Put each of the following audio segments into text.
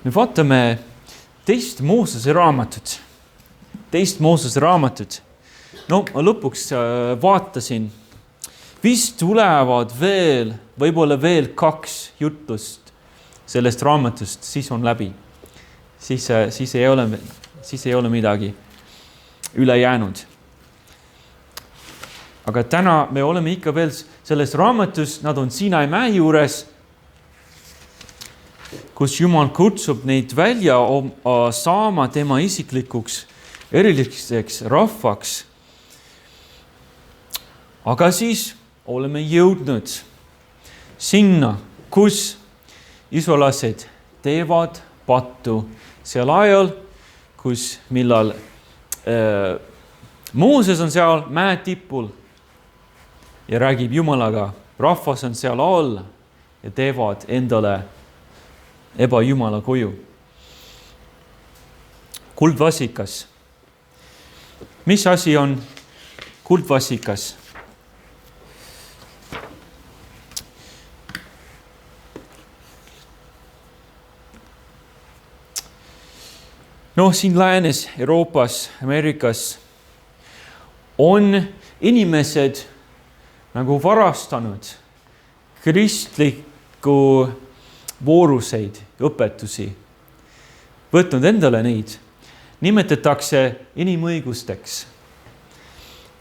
me vaatame teist Moosese raamatut. No ma lõpuks vaatasin, vist tulevad võib-olla veel 2 jutlust sellest raamatust, siis on läbi. Siis ei ole midagi üle jäänud. Aga täna me oleme ikka veel selles raamatus, nad on Siinai mäe juures, kus Jumal kutsub neid välja saama tema isiklikuks eriliseks rahvaks. Aga siis oleme jõudnud sinna, kus isolased teevad pattu seal ajal, millal Mooses on seal mäe tipul ja räägib Jumalaga, rahvas on seal all ja teevad endale ebajumala koju. Kuldvasikas. Mis asi on kuldvasikas? No siin läänes, Euroopas, Ameerikas on inimesed nagu varastanud kristliku vooruseid, õpetusi, võtnud endale neid, nimetatakse inimõigusteks.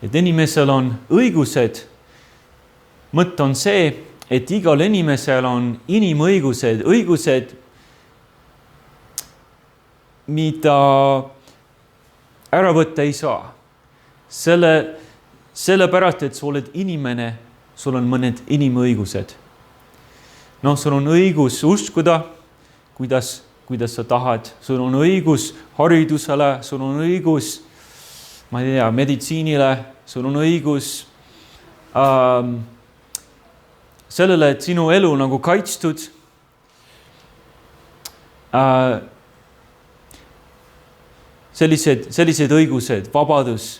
Et inimesel on õigused, mõte on see, et igal inimesel on inimõigused, õigused, mida ära võtta ei saa. Sellepärast, et sa oled inimene, sul on mõned inimõigused. No, sul on õigus uskuda, kuidas sa tahad. Sul on õigus haridusele, sul on õigus, meditsiinile, sul on õigus sellele, et sinu elu nagu kaitstud. Sellised õigused, vabadus.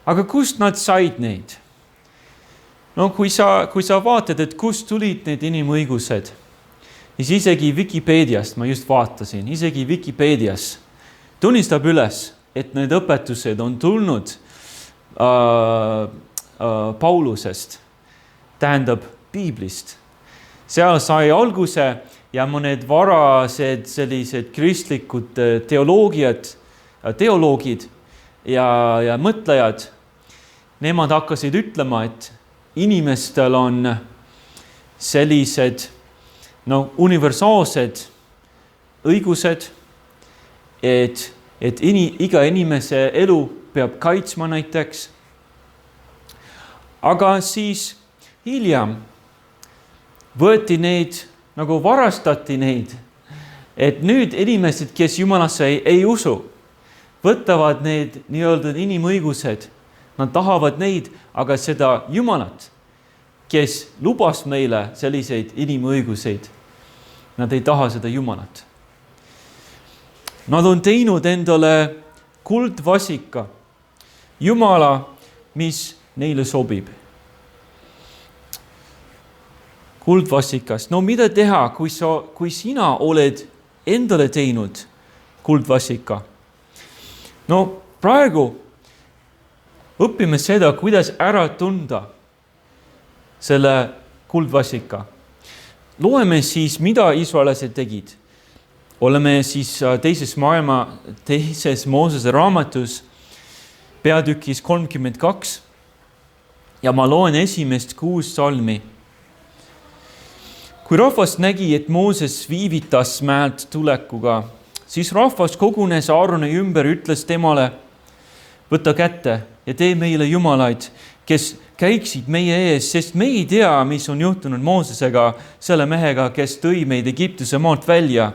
Aga kust nad said neid? No kui sa vaatad, et kust tulid need inimõigused, siis isegi Wikipeediast, ma just vaatasin, isegi Wikipeedias tunnistab üles, et need õpetused on tulnud Paulusest, tähendab Piiblist. Seal sai alguse ja mõned varased sellised kristlikud teoloogid ja mõtlejad, nemad hakkasid ütlema, et inimestel on sellised universaalsed õigused, et iga inimese elu peab kaitsma näiteks. Aga siis hiljem võeti neid, nagu varastati neid, et nüüd inimesed, kes Jumalasse ei usu, võtavad need nii-öelda inimõigused. Nad tahavad neid, aga seda Jumalat, kes lubas meile selliseid inimõiguseid, nad ei taha seda Jumalat. Nad on teinud endale kuldvasika, Jumala, mis neile sobib. Kuldvasikas. No mida teha, kui sina oled endale teinud kuldvasika? No praegu õpime seda, kuidas ära tunda selle kuldvasika. Loeme siis, mida iisraelased tegid. Oleme siis teises Moosese raamatus peatükis 32 ja ma loen esimest 6 salmi. Kui rahvas nägi, et Mooses viivitas mäelt tulekuga, siis rahvas kogunes Aaroni ümber, ütles temale, võta kätte ja tee meile jumalaid, kes käiksid meie ees, sest me ei tea, mis on juhtunud Moosesega, selle mehega, kes tõi meid Egiptuse maalt välja.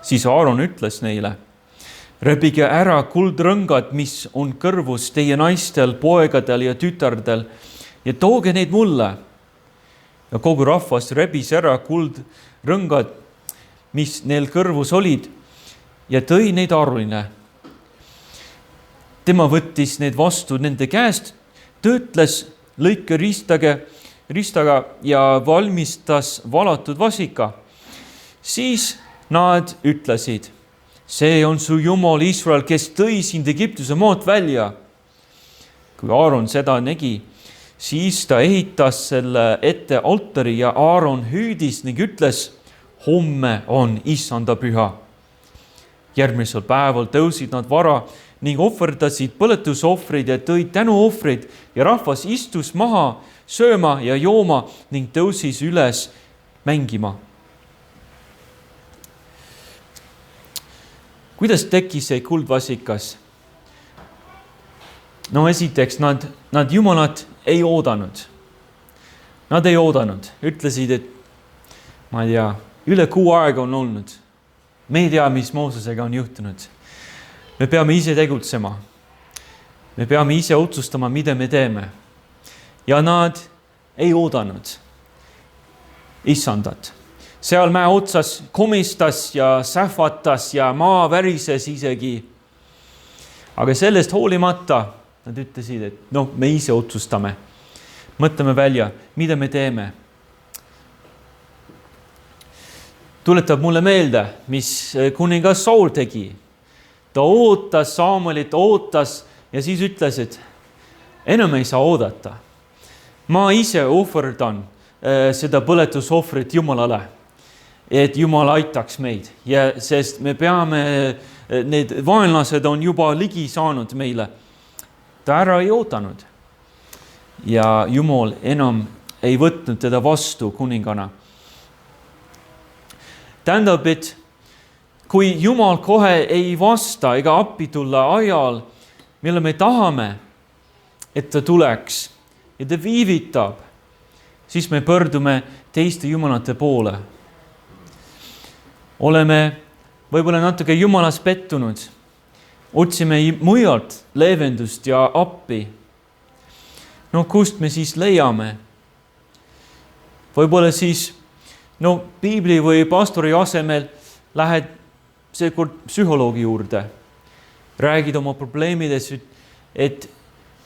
Siis Aaron ütles neile, rebige ära kuldrõngad, mis on kõrvus teie naistel, poegadel ja tütardel ja tooge neid mulle. Ja kogu rahvas rebis ära kuldrõngad, mis neil kõrvus olid ja tõi neid Aaronile. Tema võttis need vastu nende käest, töötles lõike ristaga ja valmistas valatud vasika. Siis nad ütlesid, see on su Jumal Israel, kes tõi sind Egiptuse maalt välja. Kui Aaron seda nägi, siis ta ehitas selle ette altari ja Aaron hüüdis ning ütles, homme on Issanda püha. Järgmisel päeval tõusid nad vara ning ohverdasid põletusohvreid ja tõid tänuohvreid ja rahvas istus maha sööma ja jooma ning tõusis üles mängima. Kuidas tekkis see kuldvasikas? No esiteks, nad Jumalat ei oodanud. Nad ei oodanud. Ütlesid, et ma ei tea, üle kuu aega on olnud. Me ei tea, mis Moosesega on juhtunud. Me peame ise tegutsema. Me peame ise otsustama, mida me teeme. Ja nad ei oodanud Issandat. Seal mäe otsas komistas ja sähvatas ja maa värises isegi. Aga sellest hoolimata nad ütlesid, et me ise otsustame. Mõtleme välja, mida me teeme. Tuletab mulle meelde, mis kuningas Saul tegi. Ta ootas Samuelit, ootas ja siis ütles, et enam ei saa oodata. Ma ise ohverdan seda põletusohvrit Jumalale, et Jumal aitaks meid. Ja sest me peame, need vaenlased on juba ligi saanud meile. Ta ära ei ootanud. Ja Jumal enam ei võtnud teda vastu kuningana. Tähendab, et kui Jumal kohe ei vasta ega appi tulla ajal, mille me tahame, et ta tuleks ja ta viivitab, siis me pöördume teiste jumalate poole. Oleme võib-olla natuke Jumalas pettunud. Otsime mujalt leevendust ja appi. Kust me siis leiame? Võib-olla siis piibli või pastori asemel lähed seekord psühholoogi juurde. Räägid oma probleemidest,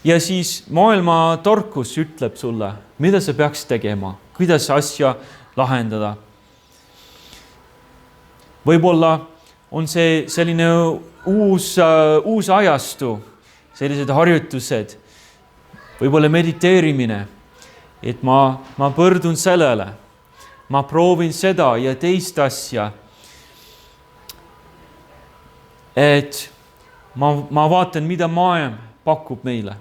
ja siis maailma tarkus ütleb sulle, mida sa peaks tegema, kuidas asja lahendada. Võib-olla on see selline uus ajastu, sellised harjutused, võib-olla mediteerimine, et ma pöördun sellele, ma proovin seda ja teist asja, et ma vaatan, mida maailm pakub meile,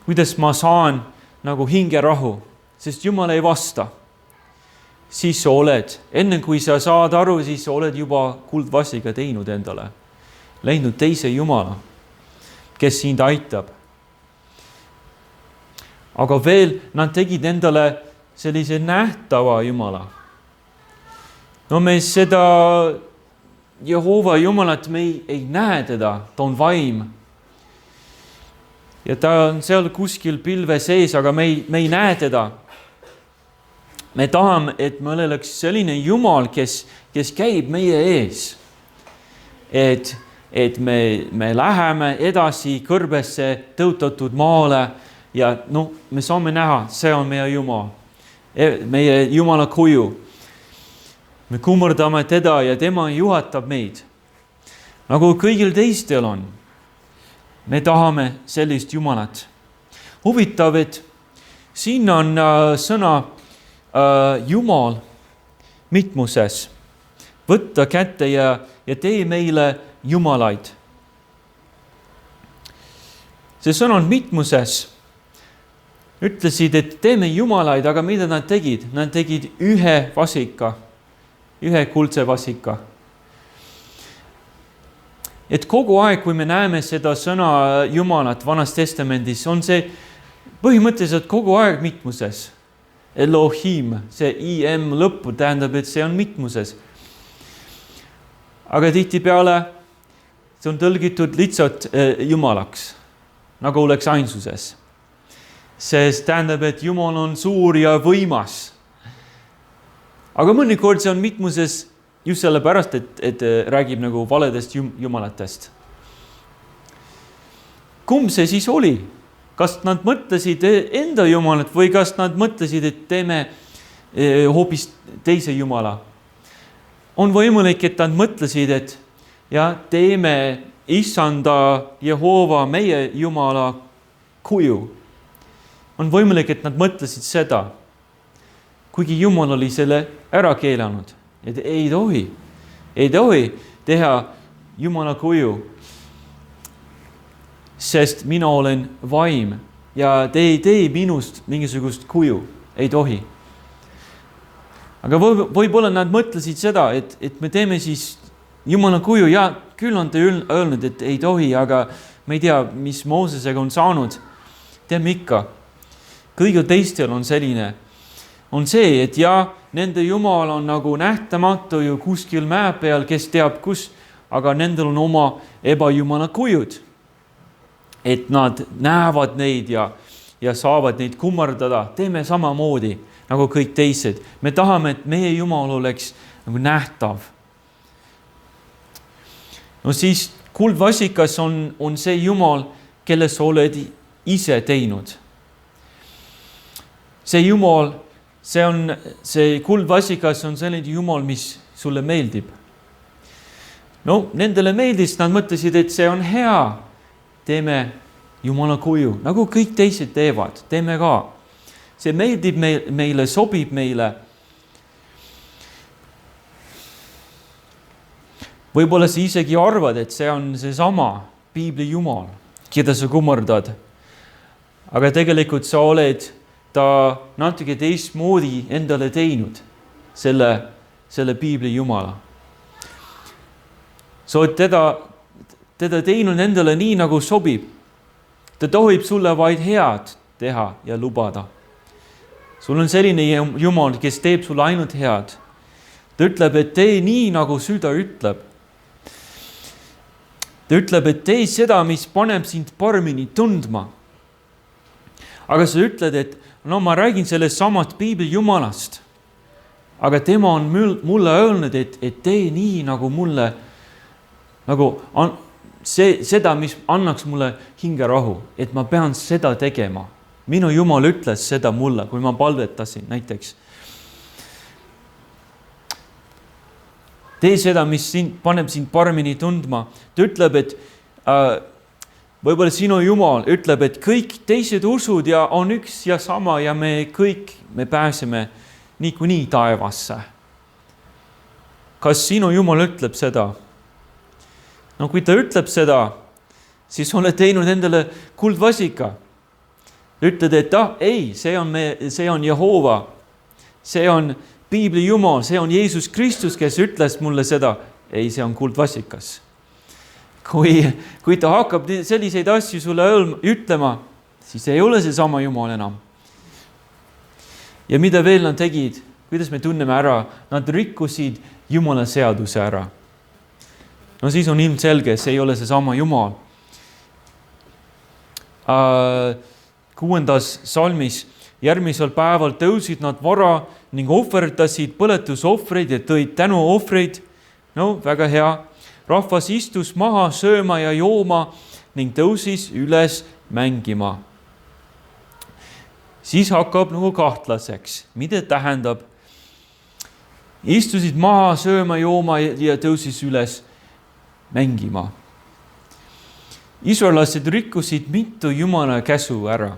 kuidas ma saan nagu hingerahu, sest Jumal ei vasta. Siis sa oled, enne kui sa saad aru, siis sa oled juba kuldvasiga teinud endale. Leidnud teise Jumala, kes sind aitab. Aga veel nad tegid endale sellise nähtava Jumala. Me seda Jehova Jumalat me ei näe teda, ta on vaim. Ja ta on seal kuskil pilve sees, aga me ei näe teda. Me tahame, et meil oleks selline Jumal, kes käib meie ees. Et me läheme edasi kõrbesse tõutatud maale ja me saame näha, see on meie Jumal. Meie Jumala kuju. Me kummardame teda ja tema juhatab meid. Nagu kõigil teistel on. Me tahame sellist Jumalat. Huvitav, et siin on sõna Jumal mitmuses. Võtta kätte ja tee meile Jumalaid. See sõna on mitmuses. Ütlesid, et teeme Jumalaid, aga mida nad tegid? Nad tegid ühe vasika, ühe kuldse vasika. Et kogu aeg, kui me näeme seda sõna Jumalat Vanas Testamendis, on see põhimõtteliselt kogu aeg mitmuses. Elohim, see IM lõppu tähendab, et see on mitmuses. Aga tihtipeale see on tõlgitud lihtsalt Jumalaks, nagu oleks ainsuses. Sest tähendab, et Jumal on suur ja võimas. Aga mõnikord see on mitmuses just sellepärast, et räägib nagu valedest Jumalatest. Kumb see siis oli? Kas nad mõtlesid enda Jumalat või kas nad mõtlesid, et teeme hoopis teise Jumala? on võimalik, et nad mõtlesid, et ja teeme Issanda Jehova meie Jumala kuju. On võimalik, et nad mõtlesid seda, kuigi Jumal oli selle ära keelanud, et ei tohi teha Jumala kuju, sest mina olen vaim ja te ei tee minust mingisugust kuju, ei tohi. Aga võib-olla nad mõtlesid seda, et me teeme siis Jumala kuju ja küll on ta öelnud, et ei tohi, aga me ei tea, mis Moosesega on saanud. Teeme ikka. Kõigil teistel on selline. On see, et nende Jumal on nagu nähtamatu ju kuskil mäe peal, kes teab kus, aga nendel on oma ebajumala kujud. Et nad näevad neid ja saavad neid kummardada. Teeme samamoodi nagu kõik teised. Me tahame, et meie Jumal oleks nagu nähtav. No siis kuldvasikas on see Jumal, kelle sa oled ise teinud. See Jumal, see kuldvasikas on selline Jumal, mis sulle meeldib. No nendele meeldis, nad mõtlesid, et see on hea. Teeme Jumala kuju, nagu kõik teised teevad. Teeme ka. See meeldib meile, sobib meile. Võib-olla sa isegi arvad, et see on seesama Piibli Jumal, keda sa kummardad. Aga tegelikult sa oled ta natuke teistmoodi endale teinud, selle Piibli Jumala. Sa oled teda teinud endale nii, nagu sobib. Ta tohib sulle vaid head teha ja lubada. Sul on selline Jumal, kes teeb sulle ainult head. Ta ütleb, et tee nii, nagu süda ütleb. Ta ütleb, et tee seda, mis paneb sind paremini tundma. Aga sa ütled, et ma räägin sellest samast Piibli Jumalast. Aga tema on mulle öelnud, et tee nii, nagu mulle, seda, mis annaks mulle hingerahu, et ma pean seda tegema. Minu Jumal ütles seda mulle, kui ma palvetasin näiteks. Tee seda, mis paneb sind paremini tundma. Ta ütleb, et võib-olla sinu Jumal ütleb, et kõik teised usud ja on üks ja sama ja me pääseme niikuinii taevasse. Kas sinu Jumal ütleb seda? No kui ta ütleb seda, siis oled teinud endale kuldvasika. Ütled, et ei, see on Jehova, see on Piibli Jumal, see on Jeesus Kristus, kes ütles mulle seda. Ei, see on kuldvasikas. Kui ta hakkab selliseid asju sulle ütlema, siis ei ole see sama Jumal enam. Ja mida veel nad tegid? Kuidas me tunneme ära? Nad rikkusid Jumala seaduse ära. No siis on ilmselge, see ei ole see sama Jumal. 6. salmis järgmisel päeval tõusid nad vara ning ohverdasid põletusohvreid ja tõid tänuohvreid. No, väga hea. Rahvas istus maha sööma ja jooma ning tõusis üles mängima. Siis hakkab nagu kahtlaseks. Mida tähendab? Istusid maha sööma, jooma ja tõusis üles mängima. Iisraellased rikkusid mitu Jumala käsu ära.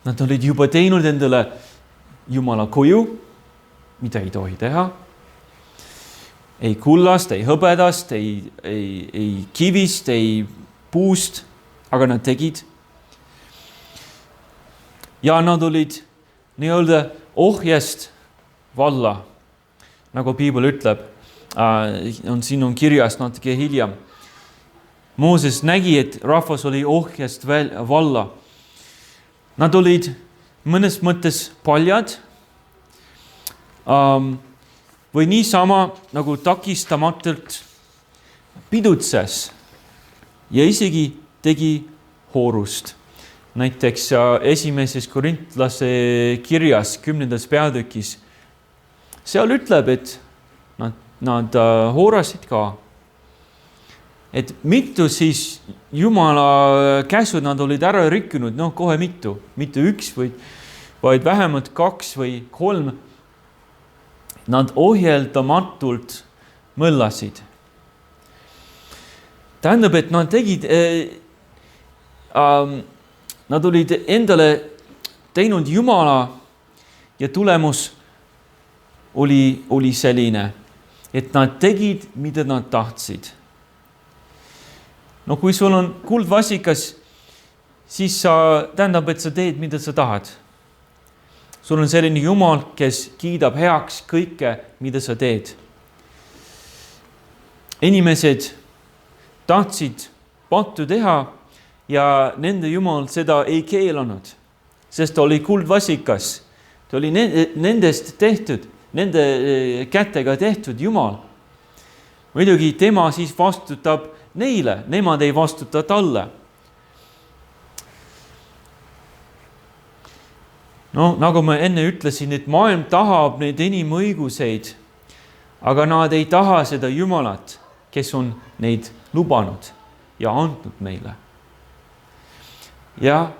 Nad olid juba teinud endale Jumala kuju, mida ei tohi teha. Ei kullast, ei hõbedast, ei kivist, ei puust, aga nad tegid. Ja nad olid nii-öelda ohjest valla, nagu Piibel ütleb. Siin on kirjas natuke hiljem. Mooses nägi, et rahvas oli ohjest valla. Nad olid mõnes mõttes paljad või niisama nagu takistamatult pidutses ja isegi tegi hoorust. Näiteks esimeses Korintlase kirjas 10. peatükis. Seal ütleb, et nad hoorasid ka. Et mitu siis Jumala käsud nad olid ära rikkunud, kohe mitte üks, vaid vähemalt 2 või 3. Nad ohjeldamatult mõllasid. Tähendab, et nad tegid, nad olid endale teinud Jumala ja tulemus oli selline, et nad tegid, mida nad tahtsid. No kui sul on kuldvasikas, siis tähendab, et sa teed, mida sa tahad. Sul on selline Jumal, kes kiidab heaks kõike, mida sa teed. Inimesed tahtsid pattu teha ja nende Jumal seda ei keelanud, sest ta oli kuldvasikas. Ta oli nendest tehtud, nende kätega tehtud Jumal. Muidugi tema siis vastutab neile, nemad ei vastuta talle. No, nagu ma enne ütlesin, et maailm tahab neid inimõiguseid, aga nad ei taha seda Jumalat, kes on neid lubanud ja andnud meile. Ja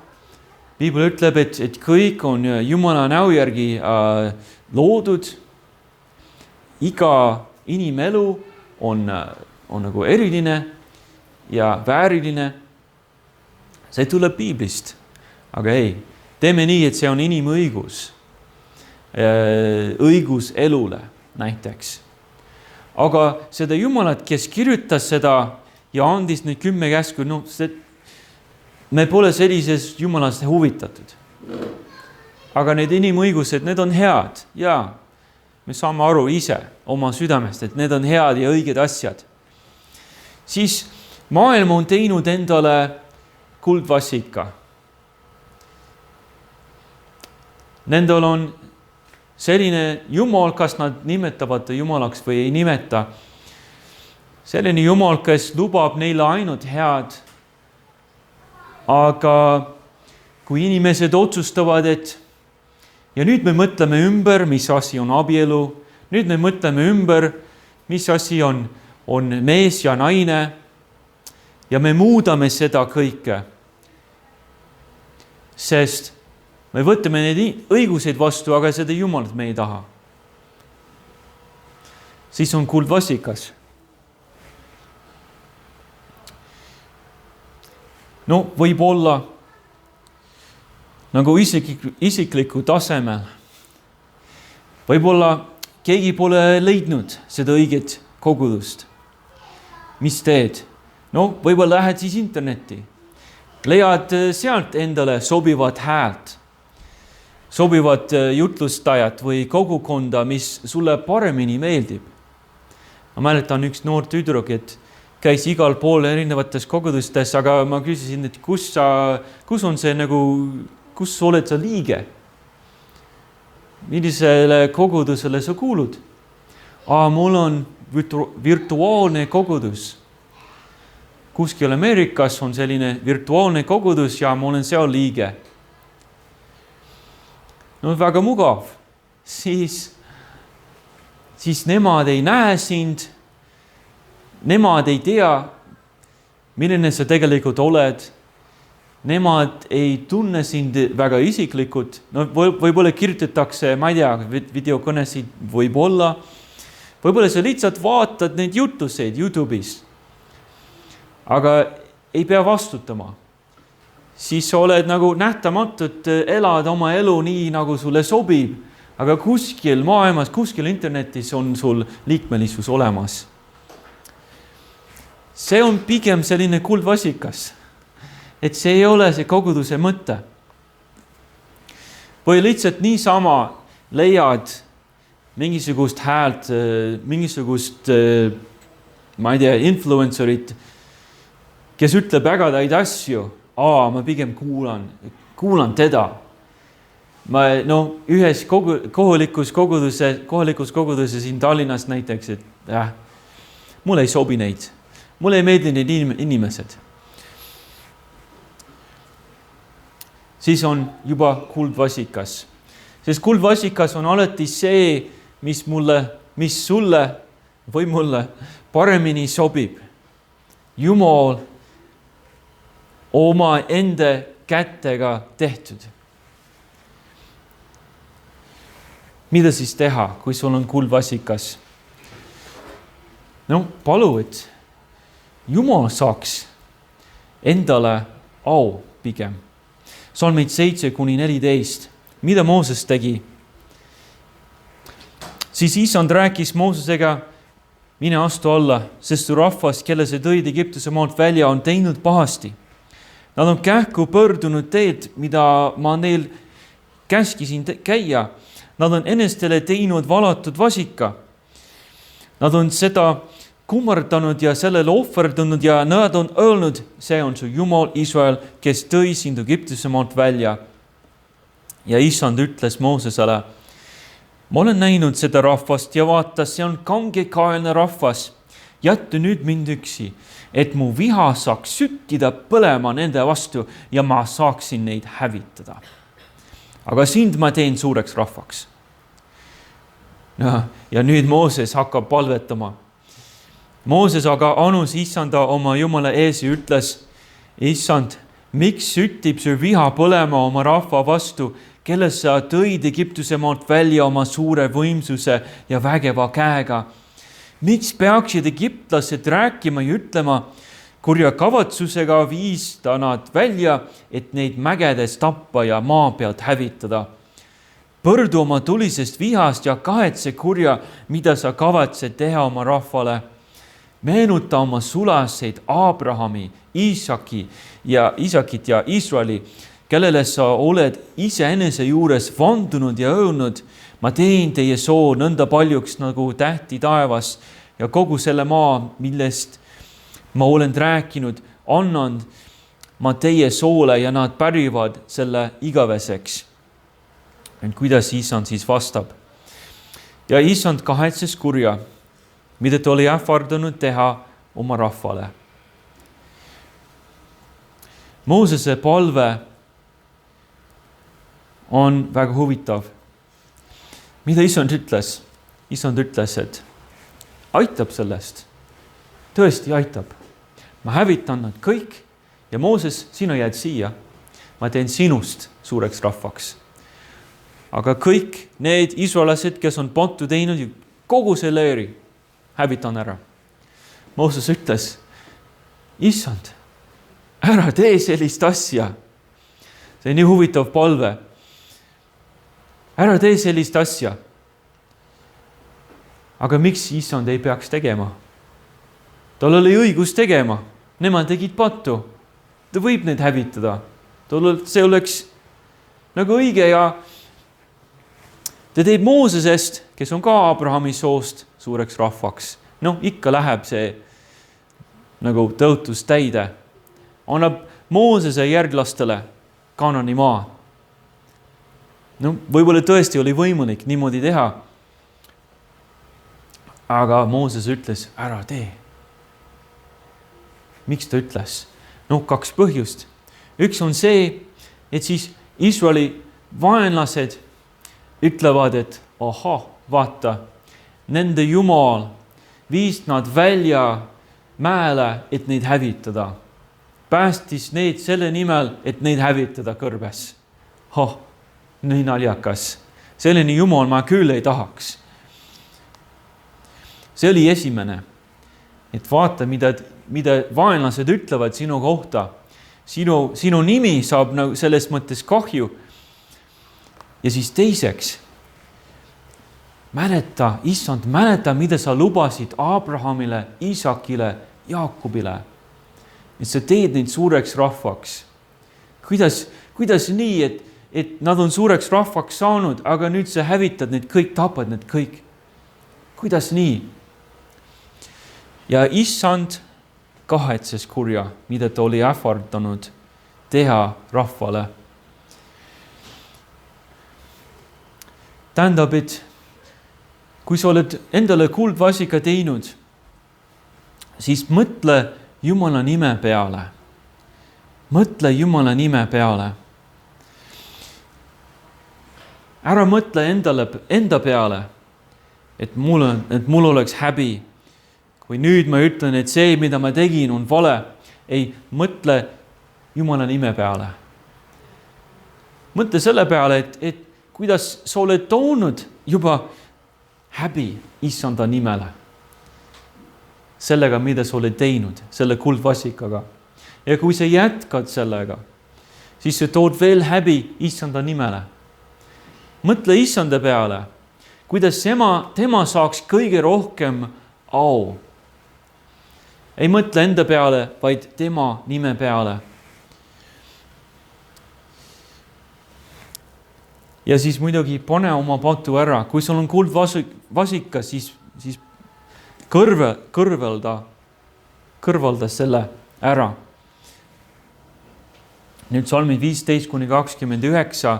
Piibel ütleb, et kõik on Jumala näo järgi loodud. Iga inimelu on nagu eriline ja vääriline. See tuleb Piiblist. Aga ei, teeme nii, et see on inimõigus. Õigus elule näiteks. Aga seda Jumalat, kes kirjutas seda ja andis need 10 käsku, me pole sellises Jumalast huvitatud. Aga need inimõigused, need on head ja me saame aru ise oma südamest, et need on head ja õiged asjad. Siis maailm on teinud endale kuldvasika. Nendel on selline Jumal, kas nad nimetavad Jumalaks või ei nimeta. Selline Jumal, kes lubab neile ainult head. Aga kui inimesed otsustavad, et ja nüüd me mõtleme ümber, mis asi on abielu, nüüd me mõtleme ümber, mis asi on mees ja naine ja me muudame seda kõike, sest me võtame need õiguseid vastu, aga seda Jumalat me ei taha. Siis on kuldvasikas. No võib olla nagu isikliku tasemel. Võib-olla keegi pole leidnud seda õiget kogudust. Mis teed? No võib-olla lähed siis internetti. Leiad sealt endale sobivat häält. Sobivat jutlustajat või kogukonda, mis sulle paremini meeldib. Ma mäletan üks noor tüdruk, et käis igal pool erinevates kogudustes, aga ma küsisin, et kus on see nagu, kus oled sa liige? Millisele kogudusele sa kuulud? Mul on virtuaalne kogudus. Kuskil Ameerikas on selline virtuaalne kogudus ja ma olen seal liige. No väga mugav. Siis nemad ei näe sind. Nemad ei tea, milline sa tegelikult oled. Nemad ei tunne sind väga isiklikult. No võib-olla kirjutatakse, ma ei tea, videokõnesid võib-olla. Võib-olla sa lihtsalt vaatad neid jutuseid YouTube'is. Aga ei pea vastutama. Siis sa oled nagu nähtamatult, elad oma elu nii, nagu sulle sobib. Aga kuskil maailmas, kuskil internetis on sul liikmelisus olemas. See on pigem selline kuldvasikas, et see ei ole see koguduse mõte. Või lihtsalt niisama leiad mingisugust häält, mingisugust, ma ei tea, influencerit, kes ütleb ägadaid asju. Ma pigem kuulan teda. Ühes kohalikus koguduses siin Tallinnas näiteks, et mulle ei sobi neid. Mulle ei meeldi need inimesed. Siis on juba kuldvasikas. Sest kuldvasikas on alati see, mis sulle või mulle paremini sobib. Jumal oma enda kätega tehtud. Mida siis teha, kui sul on kuldvasikas? palu, et Jumal saaks endale au pigem. Salmid 7-14. Mida Mooses tegi? Siis Issand rääkis Moosesega, mine astu alla, sest su rahvas, kelle see tõid Egiptuse maalt välja, on teinud pahasti. Nad on kähku pöördunud teed, mida ma neil käskisin käia. Nad on enestele teinud valatud vasika. Nad on seda kummardanud ja sellele ohverdunud ja nad on öelnud, see on su Jumal Israel, kes tõi sind Egiptuse maalt välja. Ja Issand ütles Moosesele, ma olen näinud seda rahvast ja vaata, see on kangekaelne rahvas. Jättu nüüd mind üksi, et mu viha saaks süttida põlema nende vastu ja ma saaksin neid hävitada. Aga sind ma teen suureks rahvaks. Ja nüüd Mooses hakkab palvetama. Mooses aga anus Issanda oma Jumala ees ja ütles, Issand, miks süttib su viha põlema oma rahva vastu, kelles sa tõid Egiptuse maalt välja oma suure võimsuse ja vägeva käega? Miks peaksid egiptlased rääkima ja ütlema, kurja kavatsusega viis ta nad välja, et neid mägedes tappa ja maa pealt hävitada? Põrdu oma tulisest vihast ja kahetse kurja, mida sa kavatsed teha oma rahvale. Meenuta oma sulaseid Abrahami, Isakit ja Israeli, kellele sa oled iseenese juures vandunud ja öelnud, ma teen teie soo nõnda paljuks nagu tähti taevas ja kogu selle maa, millest ma olen rääkinud, annan ma teie soole ja nad pärivad selle igaveseks. Kuidas Issand siis vastab? Ja Issand kahetses kurja, mida ta oli ähvardanud teha oma rahvale. Moosese palve on väga huvitav. Mida Issand ütles? Issand ütles, et aitab sellest. Tõesti aitab. Ma hävitan nad kõik ja Mooses, sina jääd siia. Ma teen sinust suureks rahvaks. Aga kõik need israelased, kes on pattu teinud, kogu see leeri hävitan ära. Mooses ütles, Issand, ära tee sellist asja. See on nii huvitav palve. Ära tee sellist asja. Aga miks Issand ei peaks tegema? Tal oli õigus tegema. Nemad tegid pattu. Ta võib neid hävitada. See oleks nagu õige ja ta teeb Moosesest, kes on ka Abrahami soost, suureks rahvaks. Ikka läheb see nagu tõotus täide. Annab Moosese järglastele Kanani maa. Võib-olla tõesti oli võimalik niimoodi teha. Aga Mooses ütles, ära tee. Miks ta ütles? 2 põhjust. Üks on see, et siis Iisraeli vaenlased ütlevad, et vaata, nende Jumal viis nad välja mäele, et neid hävitada. Päästis neid selle nimel, et neid hävitada kõrbes. Nii naljakas. Selline Jumal ma küll ei tahaks. See oli esimene. Et vaata, mida vaenlased ütlevad sinu kohta. Sinu nimi saab selles mõttes kahju. Ja siis teiseks, Issand, mäleta, mida sa lubasid Abrahamile, Isakile, Jaakobile. Et sa teed neid suureks rahvaks. Kuidas nii, et nad on suureks rahvaks saanud, aga nüüd sa hävitad need kõik, tapad need kõik. Kuidas nii? Ja Issand kahetses kurja, mida ta oli ähvardanud teha rahvale. Tähendab, et kui sa oled endale kuldvasika teinud, siis mõtle Jumala nime peale. Mõtle Jumala nime peale. Ära mõtle enda peale, et mul oleks häbi. Kui nüüd ma ütlen, et see, mida ma tegin, on vale. Ei, mõtle Jumala nime peale. Mõtle selle peale, et kuidas sa oled toonud juba häbi Issanda nimele. sellega, mida sa oled teinud, selle kuldvasikaga. Ja kui sa jätkad sellega, siis sa tood veel häbi issanda nimele. Mõtle issanda peale, kuidas tema saaks kõige rohkem au. Ei mõtle enda peale, vaid tema nime peale. Ja siis muidugi pane oma patu ära. Kui sul on kuldvasika, siis kõrvalda selle ära. Nüüd salmi 15-29,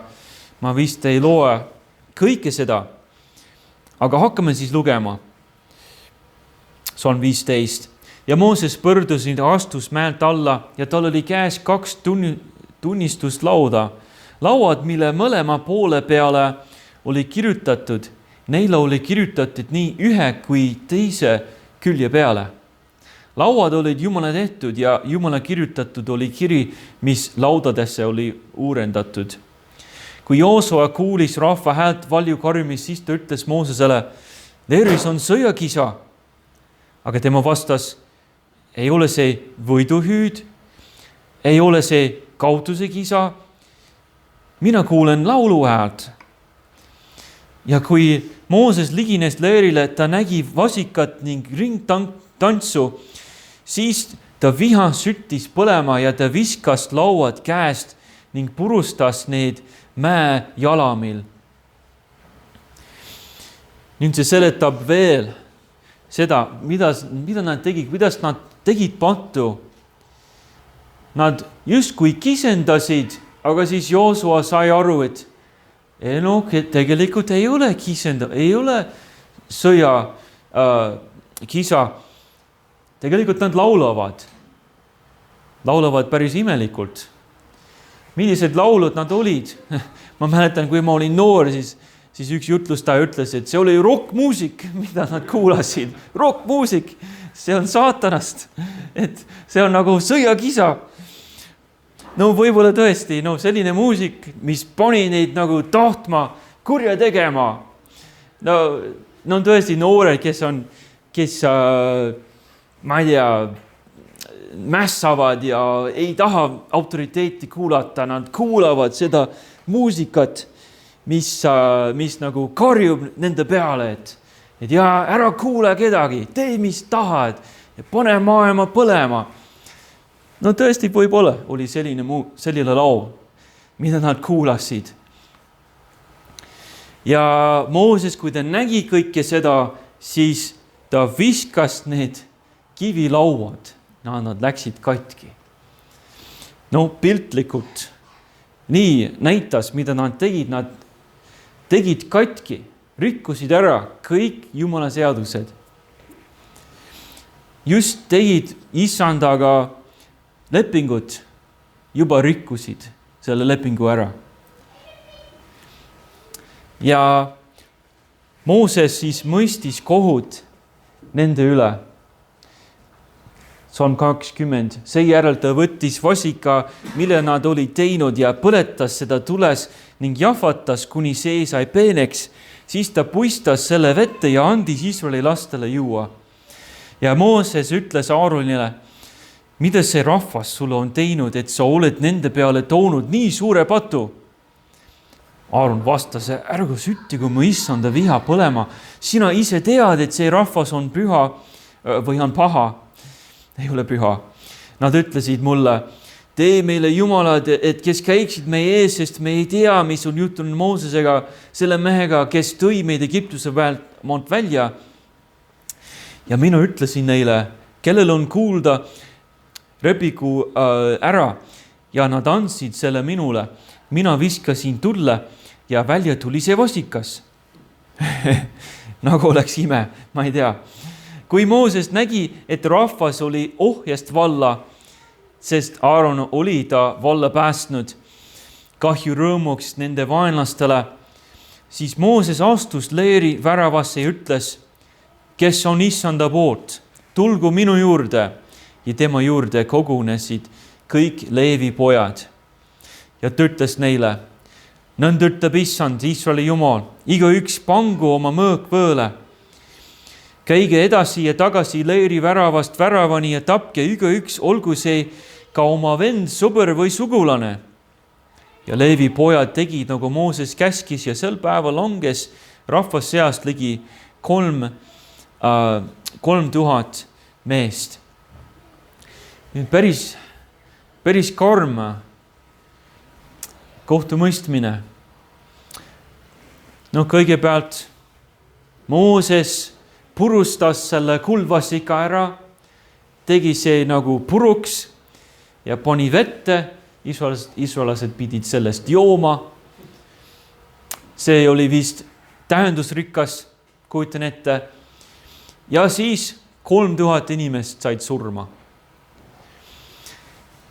ma vist ei loe kõike seda, aga hakkame siis lugema. Salm 15. Ja Mooses põrdus ja astus mäelt alla ja tal oli käes 2 tunnistuslauda. Lauad, mille mõlema poole peale oli kirjutatud, neile oli kirjutatud nii ühe kui teise külje peale. Lauad olid Jumala tehtud ja Jumala kirjutatud oli kiri, mis laudadesse oli uurendatud. Kui Joosua kuulis rahva häält valju karjumist, siis ta ütles Moosesele, Leeris on sõjakisa. Aga tema vastas, ei ole see võiduhüüd, ei ole see kaotuse kisa, mina kuulen laulu häält. Ja kui Mooses ligines Leerile, ta nägi vasikat ning ringtantsu, siis ta viha süttis põlema ja ta viskas lauad käest ning purustas need mäe jalamil. Nüüd see seletab veel seda, mida nad tegid, kuidas nad tegid pattu. Nad justkui kisendasid, aga siis Joosua sai aru, et tegelikult ei ole kisendav, ei ole sõja kisa. Tegelikult nad laulavad päris imelikult. Millised laulud nad olid? Ma mäletan, kui ma olin noor, siis üks jutlustaja ütles, et see oli rockmuusik, mida nad kuulasid. Rockmuusik, see on saatanast, et see on nagu sõjakisa. No võib-olla tõesti, selline muusik, mis pani neid nagu tahtma kurja tegema. No tõesti noored, kes ma ei tea, mässavad ja ei taha autoriteeti kuulata, nad kuulavad seda muusikat, mis nagu karjub nende peale, et ja ära kuule kedagi, tee mis tahad ja pane maailma põlema. No tõesti võib-olla oli selline laul, mida nad kuulasid. Ja Mooses, kui ta nägi kõike seda, siis ta viskas need kivilauad. Nad läksid katki. No piltlikult. Nii näitas, mida nad tegid katki, rikkusid ära kõik Jumala seadused. Just tegid issandaga lepingut, juba rikkusid selle lepingu ära. Ja Mooses siis mõistis kohut nende üle. Salm 20. Seejärel ta võttis vasika, mille nad olid teinud ja põletas seda tules ning jahvatas, kuni see sai peeneks. Siis ta puistas selle vette ja andis Iisraeli lastele juua. Ja Mooses ütles Aaronile, mida see rahvas sulle on teinud, et sa oled nende peale toonud nii suure patu? Aaron vastas, ärgu süttigu mu issanda viha põlema. Sina ise tead, et see rahvas on püha või on paha. Ei ole püha. Nad ütlesid mulle, tee meile jumalad, et kes käiksid meie ees, sest me ei tea, mis on juhtunud Moosesega, selle mehega, kes tõi meid Egiptuse maalt välja. Ja mina ütlesin neile, kellel on kuulda, rebigu ära ja nad andsid selle minule. Mina viskasin tulle ja välja tuli see vasikas. Nagu oleks ime, ma ei tea. Kui Mooses nägi, et rahvas oli ohjast valla, sest Aaron oli ta valla päästnud kahju rõõmuks nende vaenlastele, siis Mooses astus leeri väravasse ja ütles, kes on issanda poolt, tulgu minu juurde. Ja tema juurde kogunesid kõik Leevi pojad. Ja ta ütles neile, nõnda ütleb issand, Iisraeli Jumal, igaüks pangu oma mõõk võõle. käige edasi ja tagasi leeri väravast väravani ja tapke igaüks, olgu see ka oma vend, sõber või sugulane. Ja Leevi pojad tegid, nagu Mooses käskis, ja sel päeval langes rahvas seast ligi 3000 meest. Nüüd päris karm kohtumõistmine. No kõigepealt Mooses purustas selle kuldvasika ära, tegi see nagu puruks ja pani vette. Israelased pidid sellest jooma. See oli vist tähendusrikas, kujutan ette. Ja siis 3000 inimest said surma.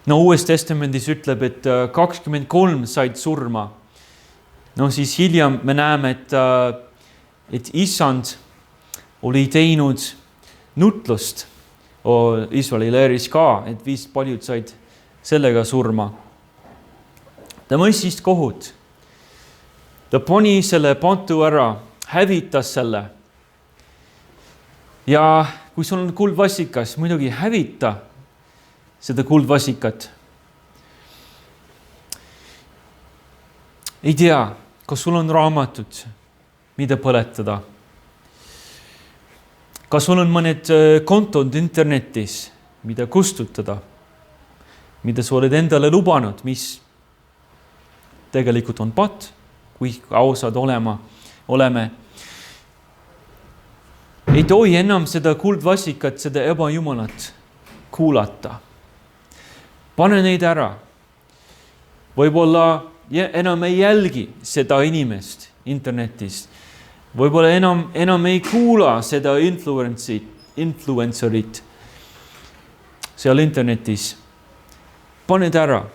No Uues Testamendis ütleb, et 23 said surma. No siis hiljem me näeme, et Issand oli teinud nutlust Iisraeli leeris ka, et vist paljud said sellega surma. Ta mõistis kohut. Ta pani selle patu ära, hävitas selle. Ja kui sul on kuldvasikas, muidugi hävita seda kuldvasikat. Ei tea, kas sul on raamatud, mida põletada. Kas sul on mõned kontod internetis, mida kustutada, mida sa oled endale lubanud, mis tegelikult on patt, kui ausad oleme. Ei tohi enam seda kuldvasikat, seda ebajumalat kuulata. Pane neid ära. Võib-olla enam ei jälgi seda inimest internetis. Võib-olla enam ei kuula seda influencerit seal internetis. Paned ära.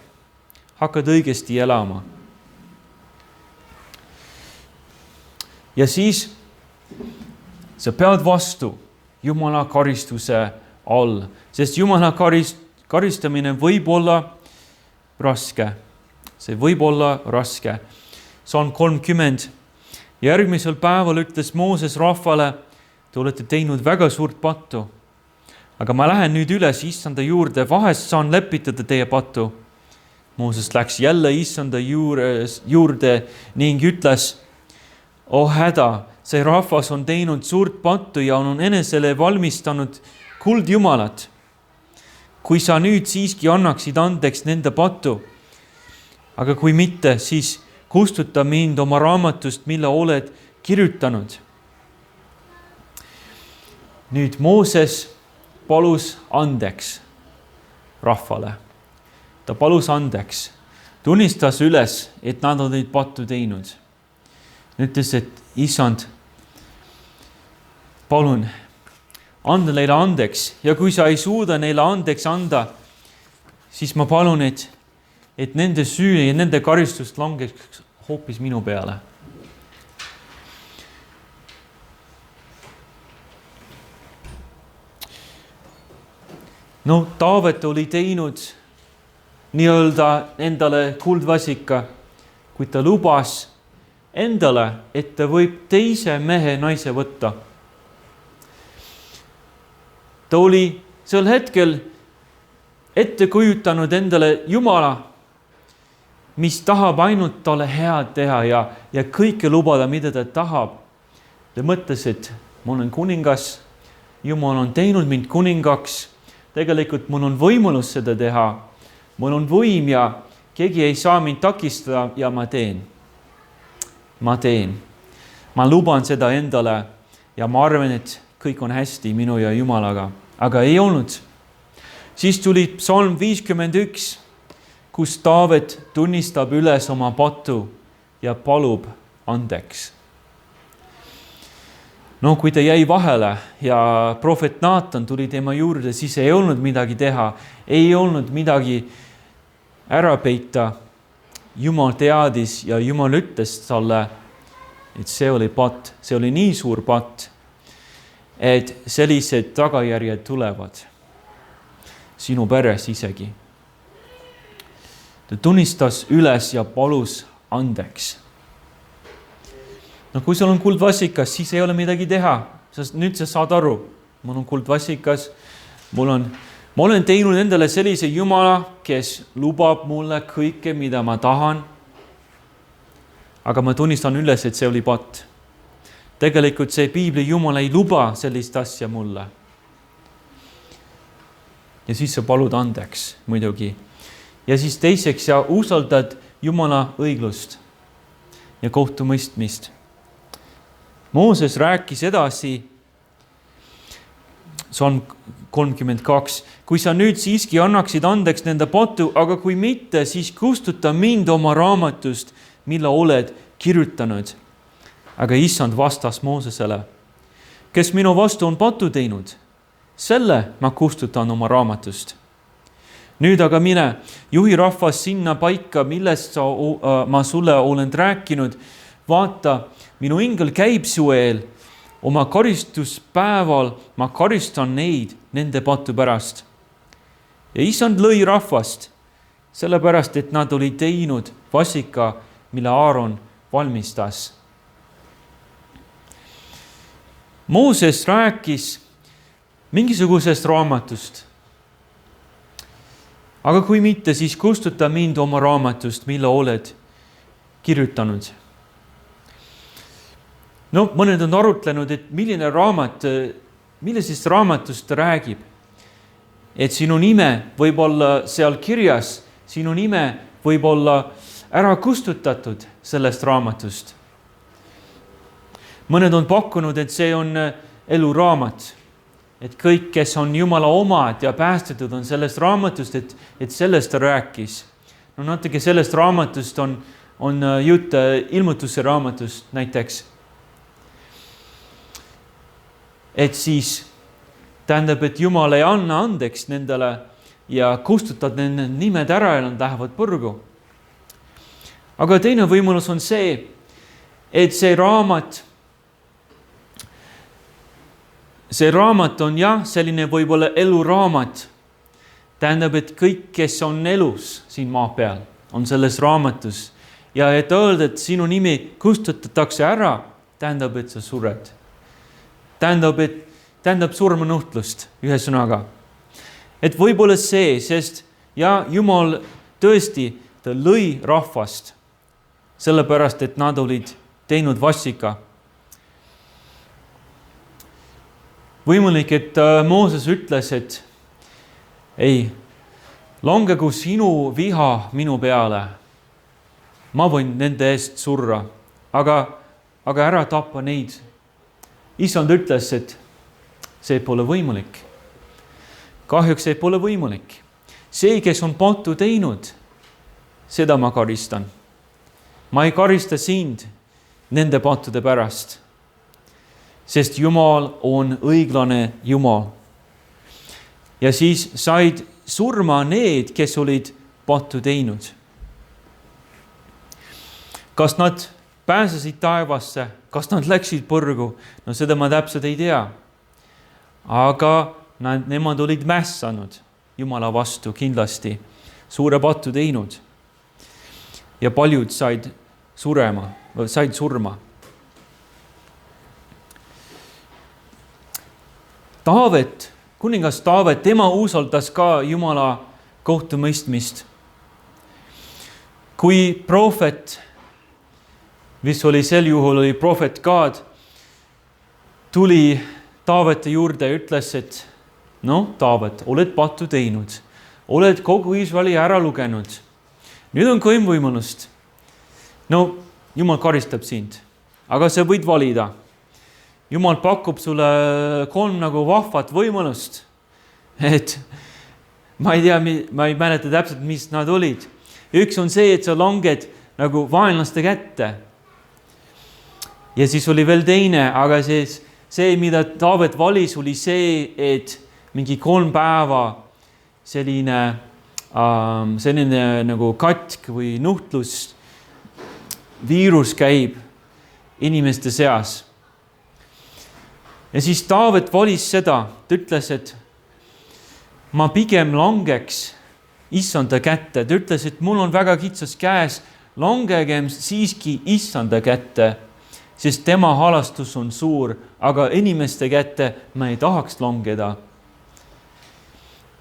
Hakkad õigesti elama. Ja siis sa pead vastu Jumala karistuse all, sest Jumala karistamine võib olla raske. See võib olla raske. Psalm 30. Järgmisel päeval ütles Mooses rahvale, te olete teinud väga suurt pattu. Aga ma lähen nüüd üles Issanda juurde, vahest saan lepitada teie pattu. Mooses läks jälle Issanda juurde ning ütles, häda, see rahvas on teinud suurt pattu ja on enesele valmistanud kuldjumalat. Kui sa nüüd siiski annaksid andeks nende pattu, aga kui mitte, siis kustuta mind oma raamatust, mille oled kirjutanud. Nüüd Mooses palus andeks rahvale. Ta palus andeks. Tunnistas üles, et nad on neid pattu teinud. Ütles, et Issand, palun, anda neile andeks. Ja kui sa ei suuda neile andeks anda, siis ma palun, et nende süü ja nende karistust langeks hoopis minu peale. No, Taavet oli teinud nii-öelda endale kuldvasika, kui ta lubas endale, et ta võib teise mehe naise võtta. Ta oli sel hetkel ette kujutanud endale Jumala, mis tahab ainult talle head teha ja kõike lubada, mida ta tahab. Ta mõtles, et ma olen kuningas, Jumal on teinud mind kuningaks, tegelikult mul on võimalus seda teha, mul on võim ja keegi ei saa mind takistada ja ma teen. Ma luban seda endale ja ma arvan, et kõik on hästi minu ja Jumalaga, aga ei olnud. Siis tuli Psalm 51, kus Taavet tunnistab üles oma pattu ja palub andeks. No, kui ta jäi vahele ja prohvet Naatan tuli tema juurde, siis ei olnud midagi teha, ei olnud midagi ära peita. Jumal teadis ja Jumal ütles talle, et see oli patt, see oli nii suur patt, et sellised tagajärjed tulevad sinu peres isegi. Ta tunnistas üles ja palus andeks. No, kui sul on kuldvasikas, siis ei ole midagi teha. nüüd sa saad aru, mul on kuldvassikas, ma olen teinud endale sellise Jumala, kes lubab mulle kõike, mida ma tahan. Aga ma tunnistan üles, et see oli patt. Tegelikult see Piibli Jumal ei luba sellist asja mulle. Ja siis sa palud andeks muidugi. Ja siis teiseks sa usaldad Jumala õiglust ja kohtumõistmist. Mooses rääkis edasi, Salm 32, kui sa nüüd siiski annaksid andeks nende patu, aga kui mitte, siis kustuta mind oma raamatust, mille oled kirjutanud. Aga Issand vastas Moosesele, kes minu vastu on patu teinud, selle ma kustutan oma raamatust. Nüüd aga mine, juhi rahvas sinna paika, millest ma sulle olen rääkinud. Vaata, minu ingel käib su eel. Oma karistuspäeval ma karistan neid nende patu pärast. Ja Issand lõi rahvast, sellepärast, et nad olid teinud vassika, mille Aaron valmistas. Mooses rääkis mingisugusest raamatust. Aga kui mitte, siis kustuta mind oma raamatust, mille oled kirjutanud. No, mõned on arutlenud, et millisest raamatust ta räägib. Et sinu nime võib olla seal kirjas, sinu nime võib olla ära kustutatud sellest raamatust. Mõned on pakkunud, et see on eluraamat. Et kõik, kes on Jumala omad ja päästetud, on sellest raamatust, et sellest ta rääkis. No natuke sellest raamatust on jutt ilmutuse raamatust näiteks. Et siis tähendab, et Jumal ei anna andeks nendele ja kustutad nende nimed ära ja nad lähevad põrgu. Aga teine võimalus on see, et see raamat on selline võib-olla eluraamat. Tähendab, et kõik, kes on elus siin maa peal, on selles raamatus. Ja et öelda, et sinu nimi kustutatakse ära, tähendab, et sa sured. Tähendab surmanuhtlust ühesõnaga. Et võib-olla see, sest Jumal tõesti, ta lõi rahvast, sellepärast, et nad olid teinud vassika. Võimalik, et Mooses ütles, et ei, langegu sinu viha minu peale. Ma võin nende eest surra, aga ära tappa neid. Issand ütles, et see pole võimalik. Kahjuks see pole võimalik. See, kes on patu teinud, seda ma karistan. Ma ei karista sind nende patude pärast. Sest Jumal on õiglane Jumal. Ja siis said surma need, kes olid patu teinud. Kas nad pääsesid taevasse, kas nad läksid põrgu? No seda ma täpselt ei tea. Aga nemad olid mässanud Jumala vastu kindlasti, suure patu teinud. Ja paljud said surma. Taavet, kuningas Taavet, tema usaldas ka Jumala kohtumõistmist. Kui prohvet, mis oli sel juhul, oli prohvet Gaad, tuli Taavete juurde ja ütles, et Taavet, oled patu teinud, oled kogu Iisraeli ära lugenud. Nüüd on võimalust. Jumal karistab sind, aga sa võid valida. Jumal pakub sulle 3 vahvat võimalust, et ma ei tea, ma ei mäleta täpselt, mis nad olid. Üks on see, et sa langed vaenlaste kätte. Ja siis oli veel teine, aga see, mida Taavet valis, oli see, et mingi 3 päeva selline katk või nuhtlus viirus käib inimeste seas. Ja siis Taavet valis seda, ta ütles, et ma pigem langeks Issanda kätte. Ta ütles, et mul on väga kitsas käes, langegem siiski Issanda kätte, sest tema halastus on suur, aga inimeste kätte ma ei tahaks langeda.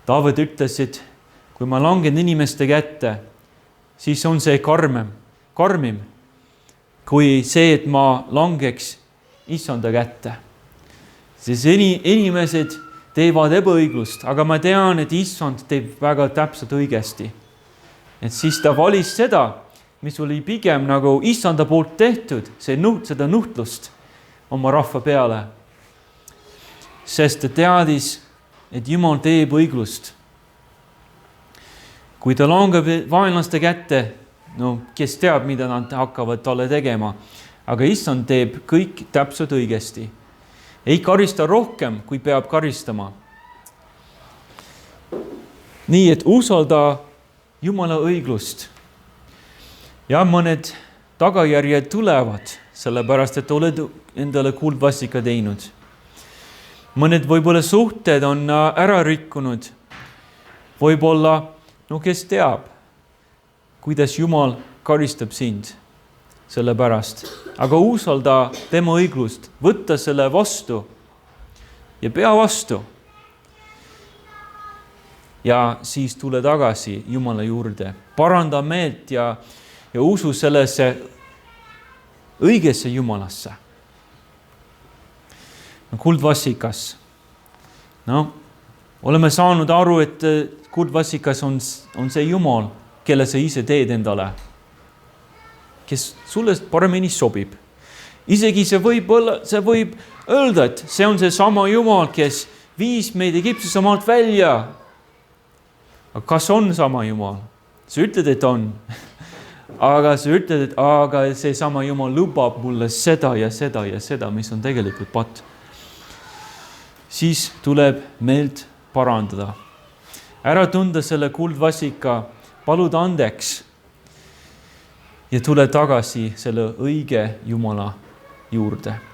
Taavet ütles, et kui ma langen inimeste kätte, siis on see karmim, kui see, et ma langeks issanda kätte. Siis inimesed teevad ebaõiglust, aga ma tean, et issand teeb väga täpselt õigesti. Et siis ta valis seda, mis oli pigem nagu issanda poolt tehtud, seda nuhtlust oma rahva peale. Sest ta teadis, et Jumal teeb õiglust. Kui ta langeb vaenlaste kätte, kes teab, mida nad hakkavad talle tegema, aga issand teeb kõik täpselt õigesti. Ei karista rohkem, kui peab karistama. Nii, et usalda Jumala õiglust. Ja mõned tagajärjed tulevad, sellepärast, et oled endale kuldvassika teinud. Mõned võib-olla suhted on ära rikkunud. Võib-olla, kes teab, kuidas Jumal karistab sind selle pärast. Aga usalda tema õiglust, võtta selle vastu ja pea vastu. Ja siis tule tagasi Jumala juurde. Paranda meelt ja usu sellesse õigesse Jumalasse. Kuldvassikas. Oleme saanud aru, et kuldvassikas on see Jumal, kelle sa ise teed endale, kes sulle paremini sobib. Isegi see võib öelda, et see on see sama Jumal, kes viis meid Egiptuse maalt välja. Aga kas on sama Jumal? Sa ütled, et on. Aga sa ütled, et see sama Jumal lubab mulle seda ja seda ja seda, mis on tegelikult patt. Siis tuleb meelt parandada. Ära tunda selle kuldvassika, paluda andeks ja tule tagasi selle õige Jumala juurde.